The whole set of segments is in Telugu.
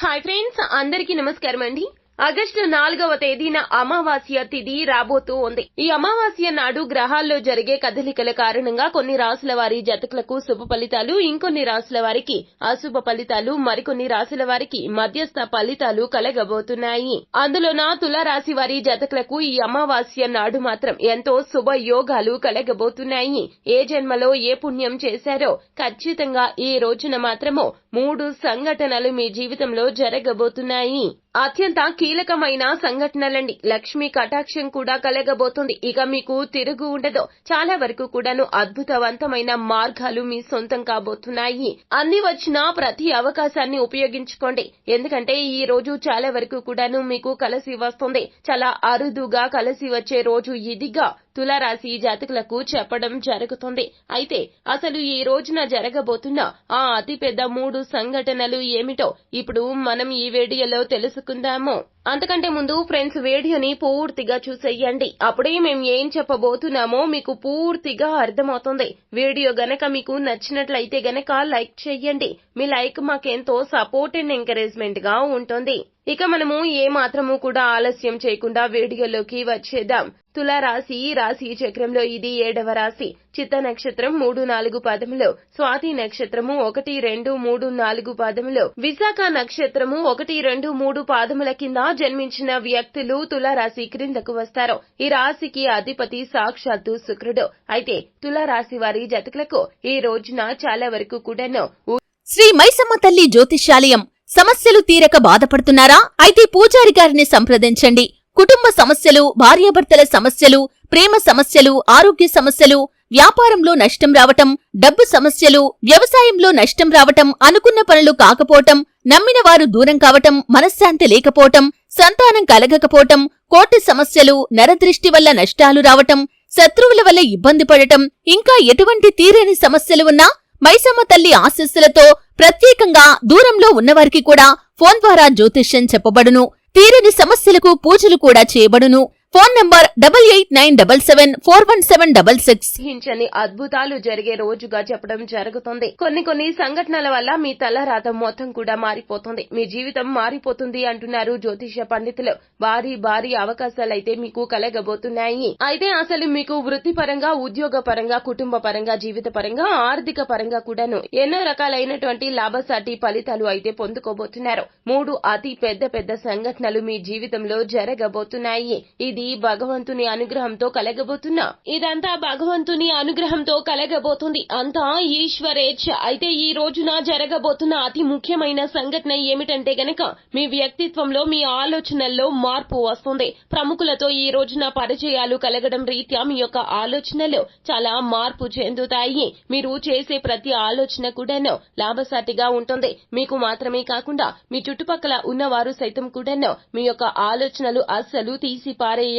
హాయ్ ఫ్రెండ్స్, అందరికీ నమస్కారం అండి. ఆగస్టు 4వ తేదీన అమావాస్య తిథి రాబోతూ ఉంది. ఈ అమావాస్య నాడు గ్రహాల్లో జరిగే కదలికల కారణంగా కొన్ని రాశుల వారి జాతకులకు శుభ ఫలితాలు, ఇంకొన్ని రాశుల వారికి అశుభ ఫలితాలు, మరికొన్ని రాశుల వారికి మధ్యస్థ ఫలితాలు కలగబోతున్నాయి. అందులోన తులారాశి వారి జాతకులకు ఈ అమావాస్య నాడు మాత్రం ఎంతో శుభ యోగాలు కలగబోతున్నాయి. ఏ జన్మలో ఏ పుణ్యం చేశారో ఖచ్చితంగా ఈ రోజున మాత్రము 3 సంఘటనలు మీ జీవితంలో జరగబోతున్నాయి. అత్యంత కీలకమైన సంఘటనలండి. లక్ష్మీ కటాక్షం కూడా కలగబోతుంది. ఇక మీకు తిరుగు ఉండదు. చాలా వరకు కూడాను అద్భుతవంతమైన మార్గాలు మీ సొంతం కాబోతున్నాయి. అన్ని వచ్చిన ప్రతి అవకాశాన్ని ఉపయోగించుకోండి. ఎందుకంటే ఈ రోజు చాలా వరకు కూడాను మీకు కలిసి వస్తుంది. చాలా అరుదుగా కలిసి వచ్చే రోజు ఇదిగా తులారాశి జాతకులకు చెప్పడం జరుగుతుంది. అయితే అసలు ఈ రోజున జరగబోతున్న ఆ అతిపెద్ద 3 సంఘటనలు ఏమిటో ఇప్పుడు మనం ఈ వీడియోలో తెలుసుకుందాము. అంతకంటే ముందు ఫ్రెండ్స్, వీడియోని పూర్తిగా చూసేయండి. అప్పుడే మేము ఏం చెప్పబోతున్నామో మీకు పూర్తిగా అర్థమవుతుంది. వీడియో గనక మీకు నచ్చినట్లయితే గనక లైక్ చేయండి. మీ లైక్ మాకెంతో సపోర్ట్ అండ్ ఎంకరేజ్మెంట్ గా ఉంటుంది. ఇక మనము ఏ మాత్రము కూడా ఆలస్యం చేయకుండా వీడియోలోకి వచ్చేద్దాం. తులారాశి రాశి చక్రంలో ఇది 7వ రాశి. చిత్త నక్షత్రం 3-4 పాదములు, స్వాతి నక్షత్రము 1-2-3-4 పాదములు, విశాఖ నక్షత్రము 1-2-3 పాదముల కింద జన్మించిన వ్యక్తులు తులారాశి క్రిందకు వస్తారు. ఈ రాశికి అధిపతి సాక్షాత్తు శుక్రుడు. అయితే తులారాశి వారి జాతకులకు ఈ రోజున చాలా వరకు కూడాను శ్రీ మైసమ్మ తల్లి జ్యోతిష్యాలయం. సమస్యలు తీరక బాధపడుతున్నారా? అయితే పూజారి గారిని సంప్రదించండి. కుటుంబ సమస్యలు, భార్యాభర్తల సమస్యలు, ప్రేమ సమస్యలు, ఆరోగ్య సమస్యలు, వ్యాపారంలో నష్టం రావటం, డబ్బు సమస్యలు, వ్యవసాయంలో నష్టం రావటం, అనుకున్న పనులు కాకపోవటం, నమ్మిన వారు దూరం కావటం, మనశ్శాంతి లేకపోవటం, సంతానం కలగకపోవటం, కోర్టు సమస్యలు, నరదృష్టి వల్ల నష్టాలు రావటం, శత్రువుల వల్ల ఇబ్బంది పడటం, ఇంకా ఎటువంటి తీరని సమస్యలు ఉన్నా మైసమ్మ తల్లి ఆశీస్సులతో ప్రత్యేకంగా దూరంలో ఉన్నవారికి కూడా ఫోన్ ద్వారా జ్యోతిష్యం చెప్పబడును. తీరని సమస్యలకు పూజలు కూడా చేయబడును. Phone number 8897741766. హించని అద్భుతాలు జరిగే రోజుగా చెప్పడం జరుగుతుంది. కొన్ని సంఘటనల వల్ల మీ తలరాత మొత్తం కూడా మారిపోతుంది. మీ జీవితం మారిపోతుంది అంటున్నారు జ్యోతిష పండితులు. భారీ అవకాశాలైతే మీకు కలగబోతున్నాయి. అయితే అసలు మీకు వృత్తిపరంగా, ఉద్యోగ పరంగా, కుటుంబ పరంగా, జీవిత పరంగా, ఆర్థిక పరంగా కూడాను ఎన్నో రకాలైనటువంటి లాభసాటి ఫలితాలు అయితే పొందుకోబోతున్నారు. 3 అతి పెద్ద సంఘటనలు మీ జీవితంలో జరగబోతున్నాయి. ఇది భగవంతుని అనుగ్రహంతో కలగబోతున్నా. ఇదంతా భగవంతుని అనుగ్రహంతో కలగబోతుంది. అంతా ఈశ్వరేచ్ఛ. అయితే ఈ రోజున జరగబోతున్న అతి ముఖ్యమైన సంఘటన ఏమిటంటే గనక మీ వ్యక్తిత్వంలో, మీ ఆలోచనల్లో మార్పు వస్తుంది. ప్రముఖులతో ఈ రోజున పరిచయాలు కలగడం రీత్యా మీ యొక్క ఆలోచనలు చాలా మార్పు చెందుతాయి. మీరు చేసే ప్రతి ఆలోచన కూడాను లాభసాటిగా ఉంటుంది. మీకు మాత్రమే కాకుండా మీ చుట్టుపక్కల ఉన్నవారు సైతం కూడాను మీ యొక్క ఆలోచనలు అస్సలు తీసి పారేయారు.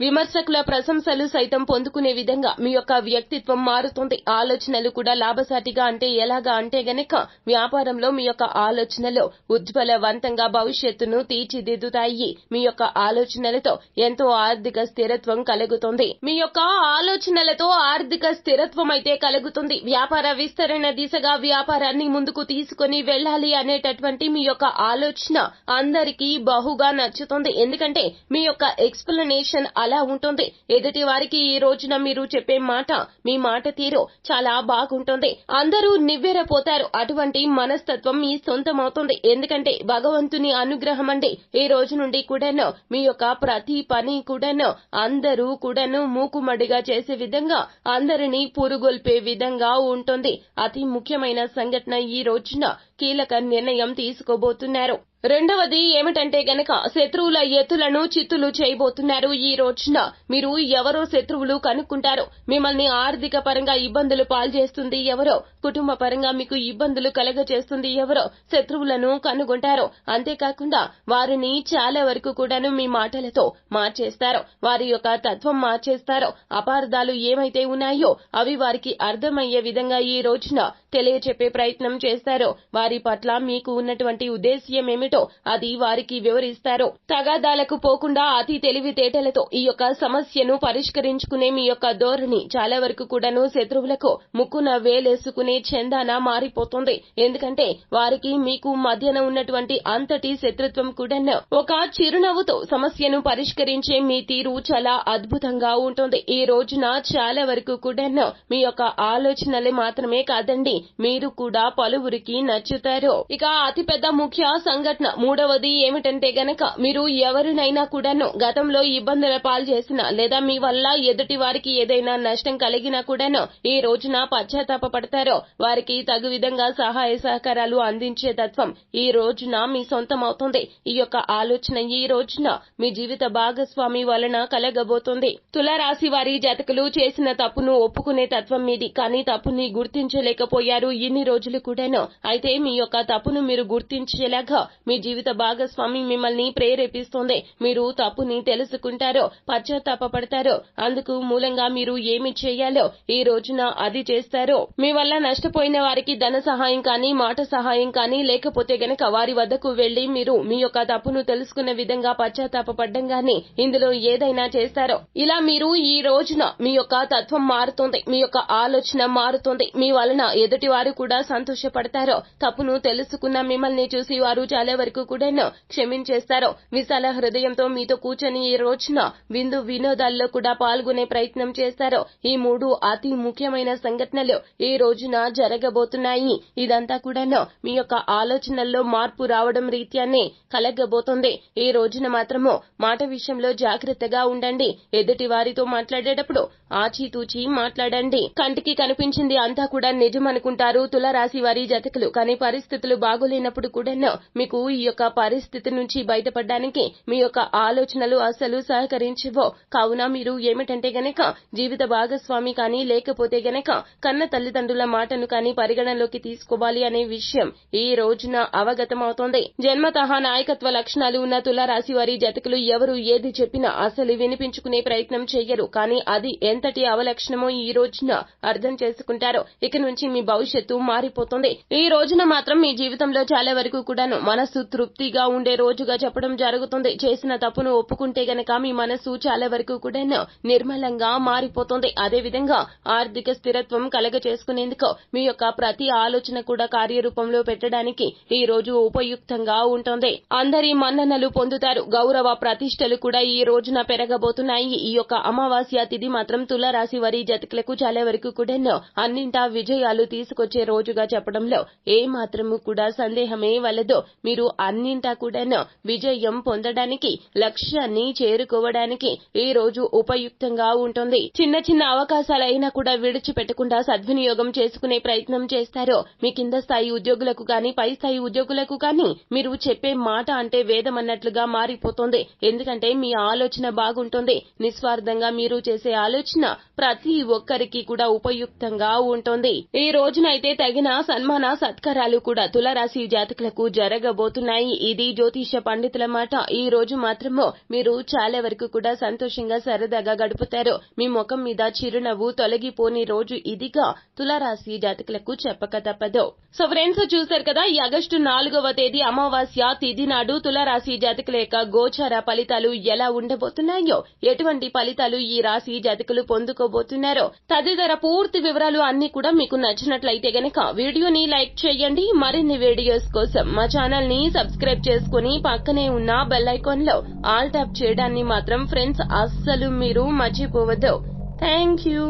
విమర్శకుల ప్రశంసలు సైతం పొందుకునే విధంగా మీ యొక్క వ్యక్తిత్వం మారుతుంది. ఆలోచనలు కూడా లాభసాటిగా అంటే ఎలాగా అంటే గనక వ్యాపారంలో మీ యొక్క ఆలోచనలు ఉజ్వలవంతంగా భవిష్యత్తును తీర్చిదిద్దుతాయి. మీ యొక్క ఆలోచనలతో ఎంతో ఆర్థిక స్థిరత్వం కలుగుతుంది. మీ యొక్క ఆలోచనలతో ఆర్థిక స్థిరత్వం అయితే కలుగుతుంది. వ్యాపార విస్తరణ దిశగా వ్యాపారాన్ని ముందుకు తీసుకుని వెళ్లాలి అనేటటువంటి మీ యొక్క ఆలోచన అందరికీ బహుగా నచ్చుతుంది. ఎందుకంటే మీ యొక్క ఎక్స్ప్లెనేషన్ అలా ఉంటుంది. ఎదుటి వారికి ఈ రోజున మీరు చెప్పే మాట, మీ మాట తీరు చాలా బాగుంటుంది. అందరూ నివ్వెరపోతారు. అటువంటి మనస్తత్వం మీ సొంతమవుతుంది. ఎందుకంటే భగవంతుని అనుగ్రహం అండి. ఈ రోజు నుండి కూడాను మీ యొక్క ప్రతి పని కూడాను అందరూ కూడాను మూకుమ్మడిగా చేసే విధంగా, అందరినీ పురుగొల్పే విధంగా ఉంటుంది. అతి ముఖ్యమైన సంఘటన ఈ రోజున కీలక నిర్ణయం తీసుకోబోతున్నారు. రెండవది ఏమిటంటే గనక శత్రువుల ఎత్తులను చిత్తులు చేయబోతున్నారు. ఈ రోజున మీరు ఎవరో శత్రువులు కనుక్కుంటారు. మిమ్మల్ని ఆర్థిక పరంగా ఇబ్బందులు పాల్చేస్తుంది ఎవరో, కుటుంబ పరంగా మీకు ఇబ్బందులు కలగజేస్తుంది ఎవరో శత్రువులను కనుగొంటారు. అంతేకాకుండా వారిని చాలా వరకు కూడాను మీ మాటలతో మార్చేస్తారు. వారి యొక్క తత్వం మార్చేస్తారు. అపార్థాలు ఏమైతే ఉన్నాయో అవి వారికి అర్థమయ్యే విధంగా ఈ రోజున తెలియచెప్పే ప్రయత్నం చేస్తారు. వారి పట్ల మీకు ఉన్నటువంటి ఉద్దేశ్యం ఏమిటి ఏమిటో అది వారికి వివరిస్తారు. తగాదాలకు పోకుండా అతి తెలివితేటలతో ఈ యొక్క సమస్యను పరిష్కరించుకునే మీ యొక్క ధోరణి చాలా వరకు కూడాను శత్రువులకు ముక్కున వేలేసుకునే చందాన మారిపోతుంది. ఎందుకంటే వారికి మీకు మధ్యన ఉన్నటువంటి అంతటి శత్రుత్వం కూడాను ఒక చిరునవ్వుతో సమస్యను పరిష్కరించే మీ తీరు చాలా అద్భుతంగా ఉంటుంది. ఈ రోజున చాలా వరకు కూడాను మీ యొక్క ఆలోచనలే మాత్రమే కాదండి, మీరు కూడా పలువురికి నచ్చుతారు. ఇక అతిపెద్ద ముఖ్య సంఘటన మూడవది ఏమిటంటే గనక మీరు ఎవరినైనా కూడాను గతంలో ఇబ్బందుల పాలు చేసినా లేదా మీ వల్ల ఎదుటి వారికి ఏదైనా నష్టం కలిగినా కూడాను ఈ రోజున పశ్చాత్తాప పడతారో వారికి తగు విధంగా సహాయ సహకారాలు అందించే తత్వం ఈ రోజున మీ సొంతం అవుతుంది. ఈ యొక్క ఆలోచన ఈ రోజున మీ జీవిత భాగస్వామి వలన కలగబోతుంది. తులారాశి వారి జాతకులు చేసిన తప్పును ఒప్పుకునే తత్వం మీది. కానీ తప్పుని గుర్తించలేకపోయారు ఇన్ని రోజులు కూడాను. అయితే మీ యొక్క తప్పును మీరు గుర్తించేలాగా మీ జీవిత భాగస్వామి మిమ్మల్ని ప్రేరేపిస్తుంది. మీరు తప్పుని తెలుసుకుంటారో పశ్చాత్తాప పడతారో అందుకు మూలంగా మీరు ఏమి చేయాలో ఈ రోజున అది చేస్తారో. మీ వల్ల నష్టపోయిన వారికి ధన సహాయం కానీ మాట సహాయం కానీ లేకపోతే గనక వారి వద్దకు వెళ్లి మీరు మీ యొక్క తప్పును తెలుసుకున్న విధంగా పశ్చాత్తాప పడ్డం గాని ఇందులో ఏదైనా చేస్తారో ఇలా మీరు ఈ రోజున మీ యొక్క తత్వం మారుతుంది, మీ యొక్క ఆలోచన మారుతుంది. మీ వలన ఎదుటి వారు కూడా సంతోషపడతారో. తప్పును తెలుసుకున్న మిమ్మల్ని చూసి వారు చాలా వరకు కూడా క్షమించేస్తారో. విశాల హృదయంతో మీతో కూర్చొని ఈ రోజున విందు వినోదాల్లో కూడా పాల్గొనే ప్రయత్నం చేస్తారో. ఈ మూడు అతి ముఖ్యమైన సంఘటనలు ఈ రోజున జరగబోతున్నాయి. ఇదంతా కూడాను మీ యొక్క ఆలోచనల్లో మార్పు రావడం రీత్యానే కలగబోతుంది. ఈ రోజున మాత్రము మాట విషయంలో జాగ్రత్తగా ఉండండి. ఎదుటి వారితో మాట్లాడేటప్పుడు ఆచితూచి మాట్లాడండి. కంటికి కనిపించింది అంతా కూడా నిజం అనుకుంటారు తులారాశి వారి జాతకులు. కానీ పరిస్థితులు బాగోలేనప్పుడు కూడాను మీకు ఈ యొక్క పరిస్థితి నుంచి బయటపడడానికి మీ యొక్క ఆలోచనలు అస్సలు సహకరించవో. కావున మీరు ఏమిటంటే గనక జీవిత భాగస్వామి కానీ లేకపోతే గనక కన్న తల్లిదండ్రుల మాటను కానీ పరిగణలోకి తీసుకోవాలి అనే విషయం ఈ రోజున అవగతమవుతోంది. జన్మతః నాయకత్వ లక్షణాలు ఉన్న తులారాశి వారి జాతకులు ఎవరు ఏది చెప్పినా అసలు వినిపించుకునే ప్రయత్నం చెయ్యరు. కానీ అది ఎంతటి అవలక్షణమో ఈ రోజున అర్థం చేసుకుంటారో. ఇక నుంచి మీ భవిష్యత్తు మారిపోతుంది. ఈ రోజున మాత్రం మీ జీవితంలో చాలా వరకు కూడాను మనస్సు తృప్తిగా ఉండే రోజుగా చెప్పడం జరుగుతుంది. చేసిన తప్పును ఒప్పుకుంటే గనక మీ మనస్సు చాలా వరకు కూడాను నిర్మలంగా మారిపోతుంది. అదే విధంగా ఆర్థిక స్థిరత్వం కలగ చేసుకునేందుకు మీ యొక్క ప్రతి ఆలోచన కూడా కార్యరూపంలో పెట్టడానికి ఈ రోజు ఉపయుక్తంగా ఉంటుంది. అందరి మన్ననలు పొందుతారు. గౌరవ ప్రతిష్టలు కూడా ఈ రోజున పెరగబోతున్నాయి. ఈ యొక్క అమావాస్య తిథి మాత్రం తులారాశి వారి జాతకులకు చాలా వరకు కూడాను అన్నింటా విజయాలు తీసుకొచ్చే రోజుగా చెప్పడంలో ఏ మాత్రము కూడా సందేహమే వలదు. మీరు అన్నింటా కూడాను విజయం పొందడానికి లక్ష్యాన్ని చేరుకోవడానికి ఈ రోజు ఉపయుక్తంగా ఉంటుంది. చిన్న చిన్న అవకాశాలైనా కూడా విడిచిపెట్టకుండా సద్వినియోగం చేసుకునే ప్రయత్నం చేస్తారో. మీ కింద స్థాయి ఉద్యోగులకు కానీ పై స్థాయి ఉద్యోగులకు కానీ మీరు చెప్పే మాట అంటే వేదం అన్నట్లుగా మారిపోతుంది. ఎందుకంటే మీ ఆలోచన బాగుంటుంది. నిస్వార్థంగా మీరు చేసే ఆలోచన ప్రతి ఒక్కరికి కూడా ఉపయుక్తంగా ఉంటుంది. ఈ రోజునైతే తగిన సన్మాన సత్కారాలు కూడా తులారాశి జాతకులకు జరగబోతున్నాయి. ఇది జ్యోతిష పండితుల మాట. ఈ రోజు మాత్రము మీరు చాలా వరకు కూడా సంతోషంగా సరదాగా గడుపుతారు. మీ ముఖం మీద చిరునవ్వు తొలగిపోని రోజు ఇదిగా తులారాశి జాతకులకు చెప్పక తప్పదు. సో ఫ్రెండ్స్, చూశారు కదా, ఈ ఆగస్టు 4వ తేదీ అమావాస్య తిథి నాడు తులారాశి జాతకుల యొక్క గోచార ఫలితాలు ఎలా ఉండబోతున్నాయో, ఎటువంటి ఫలితాలు ఈ రాశి జాతకులు పొందుకోబోతున్నారో తదితర పూర్తి వివరాలు అన్ని కూడా మీకు నచ్చినట్లయితే గనక వీడియోని లైక్ చేయండి. మరిన్ని వీడియోస్ కోసం మా ఛానల్ ని సబ్స్క్రైబ్ చేసుకుని పక్కనే ఉన్న బెల్ ఐకాన్ లో ఆల్ ట్యాప్ చేయడాన్ని మాత్రం ఫ్రెండ్స్ అస్సలు మీరు మర్చిపోవద్దు. Thank you.